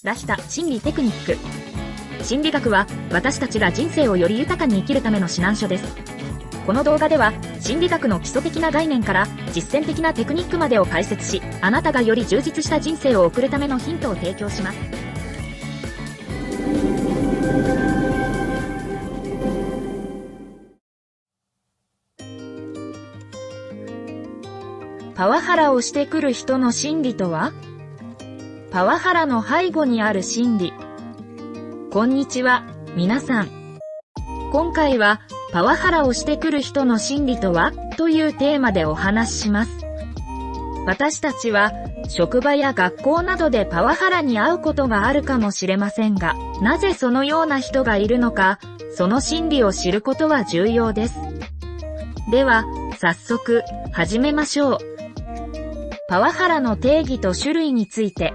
出した心理テクニック。心理学は私たちが人生をより豊かに生きるための指南書です。この動画では心理学の基礎的な概念から実践的なテクニックまでを解説し、あなたがより充実した人生を送るためのヒントを提供します。パワハラをしてくる人の心理とは？パワハラの背後にある心理。こんにちは、皆さん。今回は、パワハラをしてくる人の心理とは？というテーマでお話しします。私たちは、職場や学校などでパワハラに遭うことがあるかもしれませんが、なぜそのような人がいるのか、その心理を知ることは重要です。では、早速、始めましょう。パワハラの定義と種類について。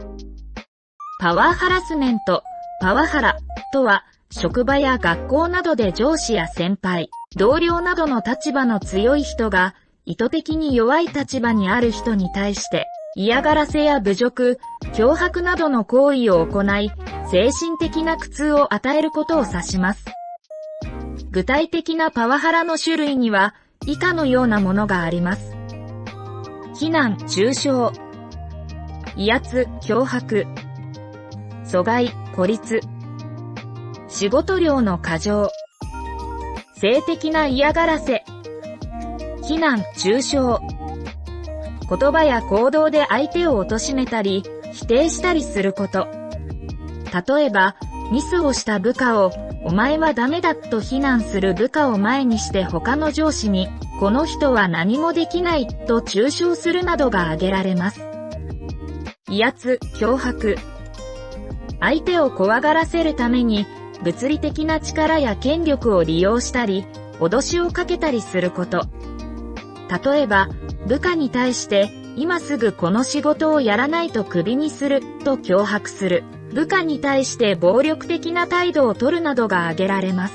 パワーハラスメント、パワハラとは、職場や学校などで上司や先輩、同僚などの立場の強い人が、意図的に弱い立場にある人に対して、嫌がらせや侮辱、脅迫などの行為を行い、精神的な苦痛を与えることを指します。具体的なパワハラの種類には、以下のようなものがあります。非難、中傷、威圧、脅迫、阻害、孤立、仕事量の過剰、性的な嫌がらせ、非難、中傷、言葉や行動で相手を貶めたり、否定したりすること。例えば、ミスをした部下を、お前はダメだと非難する部下を前にして他の上司に、この人は何もできないと中傷するなどが挙げられます。威圧、脅迫。相手を怖がらせるために、物理的な力や権力を利用したり、脅しをかけたりすること。例えば、部下に対して、今すぐこの仕事をやらないとクビにすると脅迫する。部下に対して暴力的な態度を取るなどが挙げられます。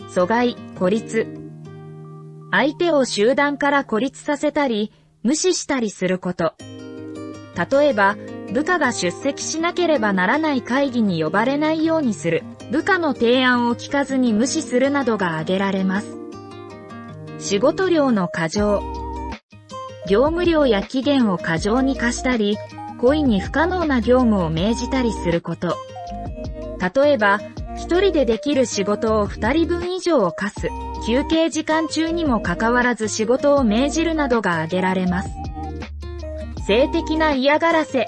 阻害、孤立。相手を集団から孤立させたり、無視したりすること。例えば、部下が出席しなければならない会議に呼ばれないようにする。部下の提案を聞かずに無視するなどが挙げられます。仕事量の過剰。業務量や期限を過剰に課したり、故意に不可能な業務を命じたりすること。例えば、一人でできる仕事を二人分以上を課す。休憩時間中にもかかわらず仕事を命じるなどが挙げられます。性的な嫌がらせ。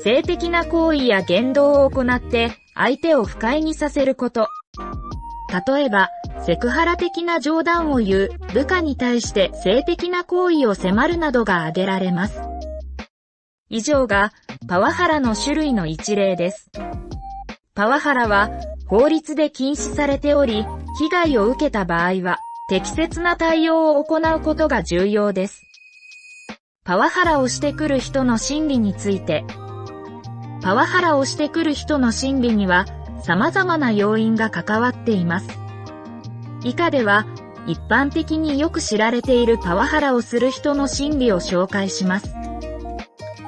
性的な行為や言動を行って相手を不快にさせること。例えば、セクハラ的な冗談を言う部下に対して性的な行為を迫るなどが挙げられます。以上がパワハラの種類の一例です。パワハラは法律で禁止されており、被害を受けた場合は適切な対応を行うことが重要です。パワハラをしてくる人の心理について。パワハラをしてくる人の心理には様々な要因が関わっています。以下では一般的によく知られているパワハラをする人の心理を紹介します。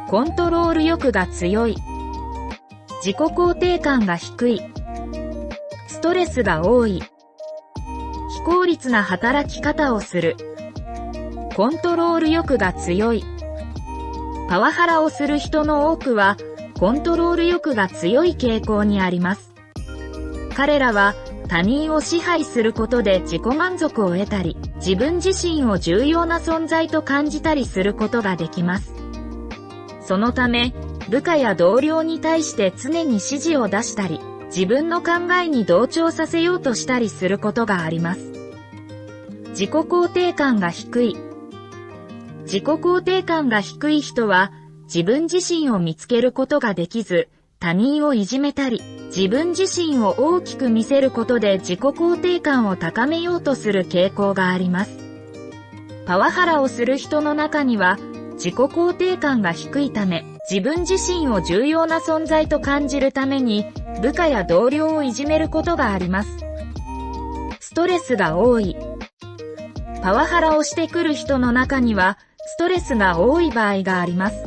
コントロール欲が強い。自己肯定感が低い。ストレスが多い。非効率な働き方をする。コントロール欲が強い。パワハラをする人の多くは、コントロール欲が強い傾向にあります。彼らは他人を支配することで自己満足を得たり、自分自身を重要な存在と感じたりすることができます。そのため、部下や同僚に対して常に指示を出したり、自分の考えに同調させようとしたりすることがあります。自己肯定感が低い。自己肯定感が低い人は、自分自身を見つけることができず、他人をいじめたり、自分自身を大きく見せることで自己肯定感を高めようとする傾向があります。パワハラをする人の中には、自己肯定感が低いため、自分自身を重要な存在と感じるために、部下や同僚をいじめることがあります。ストレスが多い。パワハラをしてくる人の中には、ストレスが多い場合があります。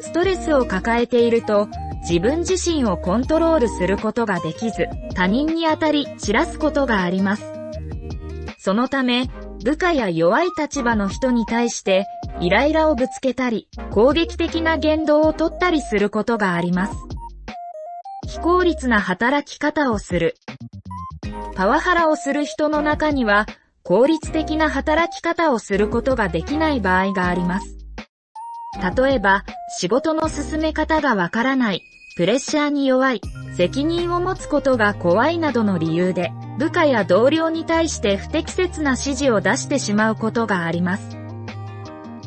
ストレスを抱えていると、自分自身をコントロールすることができず、他人に当たり散らすことがあります。そのため、部下や弱い立場の人に対して、イライラをぶつけたり、攻撃的な言動をとったりすることがあります。非効率な働き方をする。パワハラをする人の中には、効率的な働き方をすることができない場合があります。例えば、仕事の進め方がわからない、プレッシャーに弱い、責任を持つことが怖いなどの理由で、部下や同僚に対して不適切な指示を出してしまうことがあります。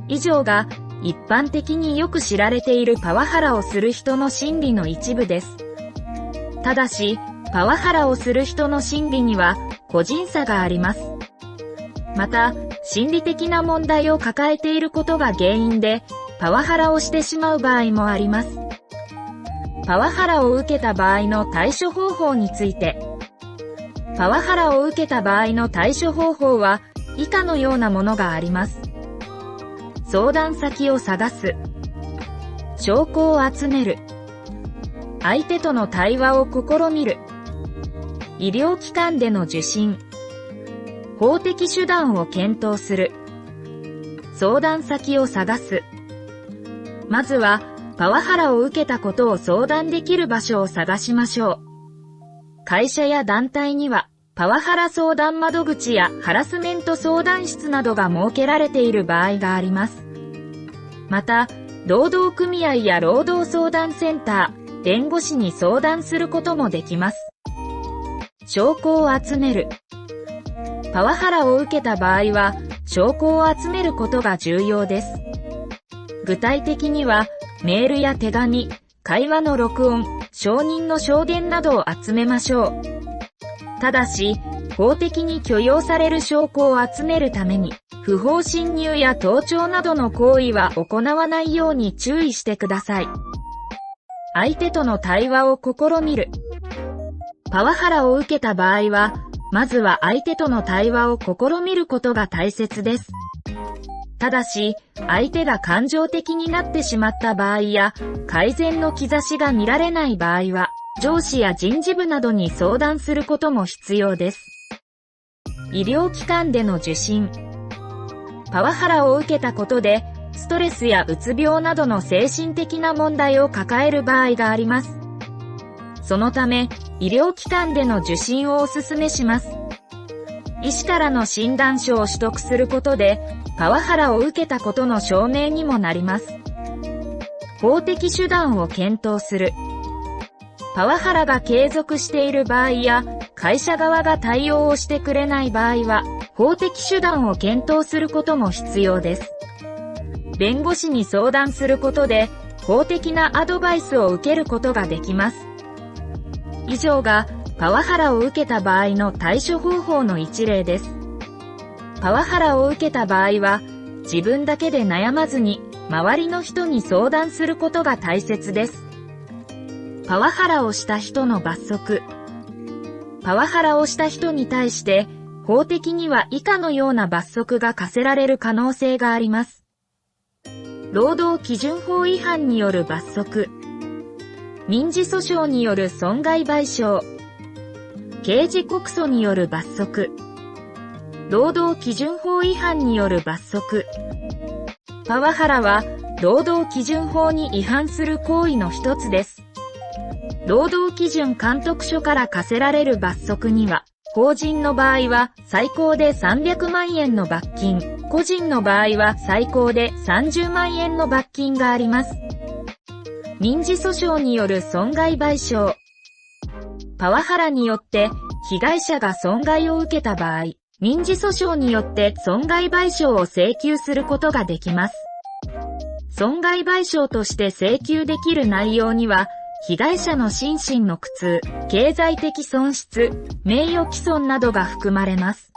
以上が、一般的によく知られているパワハラをする人の心理の一部です。ただし、パワハラをする人の心理には、個人差があります。また、心理的な問題を抱えていることが原因で、パワハラをしてしまう場合もあります。パワハラを受けた場合の対処方法について。パワハラを受けた場合の対処方法は、以下のようなものがあります。相談先を探す。証拠を集める。相手との対話を試みる。医療機関での受診。法的手段を検討する。相談先を探す。まずは、パワハラを受けたことを相談できる場所を探しましょう。会社や団体には、パワハラ相談窓口やハラスメント相談室などが設けられている場合があります。また、労働組合や労働相談センター、弁護士に相談することもできます。証拠を集める。パワハラを受けた場合は、証拠を集めることが重要です。具体的には、メールや手紙、会話の録音、証人の証言などを集めましょう。ただし、法的に許容される証拠を集めるために、不法侵入や盗聴などの行為は行わないように注意してください。相手との対話を試みる。パワハラを受けた場合は、まずは相手との対話を試みることが大切です。ただし、相手が感情的になってしまった場合や、改善の兆しが見られない場合は、上司や人事部などに相談することも必要です。医療機関での受診。パワハラを受けたことで、ストレスやうつ病などの精神的な問題を抱える場合があります。そのため、医療機関での受診をお勧めします。医師からの診断書を取得することで、パワハラを受けたことの証明にもなります。法的手段を検討する。パワハラが継続している場合や、会社側が対応をしてくれない場合は、法的手段を検討することも必要です。弁護士に相談することで、法的なアドバイスを受けることができます。以上が、パワハラを受けた場合の対処方法の一例です。パワハラを受けた場合は、自分だけで悩まずに、周りの人に相談することが大切です。パワハラをした人の罰則。パワハラをした人に対して、法的には以下のような罰則が課せられる可能性があります。労働基準法違反による罰則。民事訴訟による損害賠償。刑事告訴による罰則。労働基準法違反による罰則。パワハラは、労働基準法に違反する行為の一つです。労働基準監督署から課せられる罰則には、法人の場合は最高で300万円の罰金、個人の場合は最高で30万円の罰金があります。民事訴訟による損害賠償。パワハラによって被害者が損害を受けた場合、民事訴訟によって損害賠償を請求することができます。損害賠償として請求できる内容には、被害者の心身の苦痛、経済的損失、名誉毀損などが含まれます。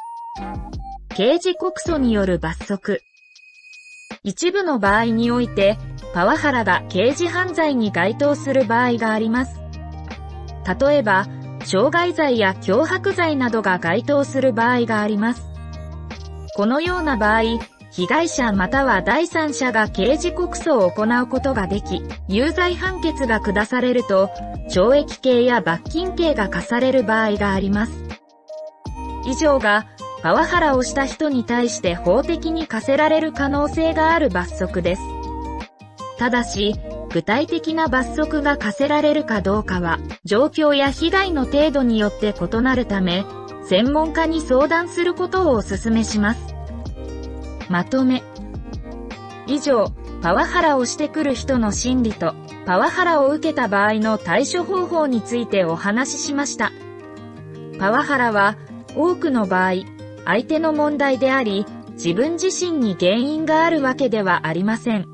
刑事告訴による罰則。一部の場合において、パワハラが刑事犯罪に該当する場合があります。例えば、傷害罪や脅迫罪などが該当する場合があります。このような場合、被害者または第三者が刑事告訴を行うことができ、有罪判決が下されると、懲役刑や罰金刑が課される場合があります。以上が、パワハラをした人に対して法的に課せられる可能性がある罰則です。ただし、具体的な罰則が課せられるかどうかは、状況や被害の程度によって異なるため、専門家に相談することをお勧めします。まとめ。以上、パワハラをしてくる人の心理と、パワハラを受けた場合の対処方法についてお話ししました。パワハラは、多くの場合、相手の問題であり、自分自身に原因があるわけではありません。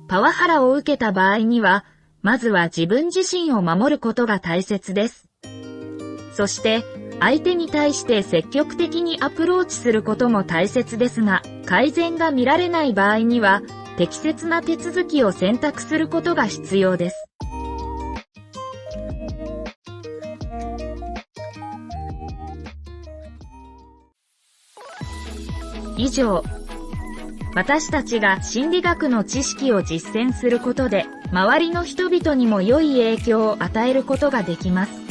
パワハラを受けた場合には、まずは自分自身を守ることが大切です。そして、相手に対して積極的にアプローチすることも大切ですが、改善が見られない場合には、適切な手続きを選択することが必要です。以上、私たちが心理学の知識を実践することで、周りの人々にも良い影響を与えることができます。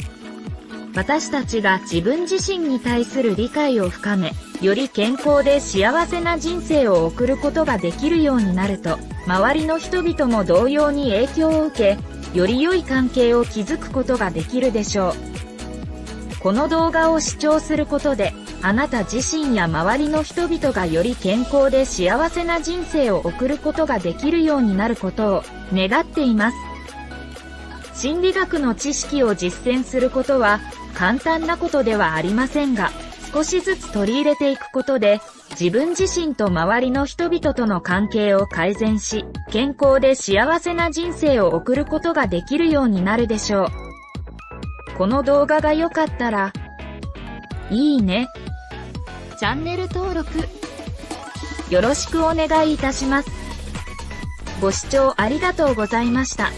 私たちが自分自身に対する理解を深め、より健康で幸せな人生を送ることができるようになると、周りの人々も同様に影響を受け、より良い関係を築くことができるでしょう。この動画を視聴することで、あなた自身や周りの人々がより健康で幸せな人生を送ることができるようになることを願っています。心理学の知識を実践することは簡単なことではありませんが、少しずつ取り入れていくことで、自分自身と周りの人々との関係を改善し、健康で幸せな人生を送ることができるようになるでしょう。この動画が良かったら、いいね、チャンネル登録、よろしくお願いいたします。ご視聴ありがとうございました。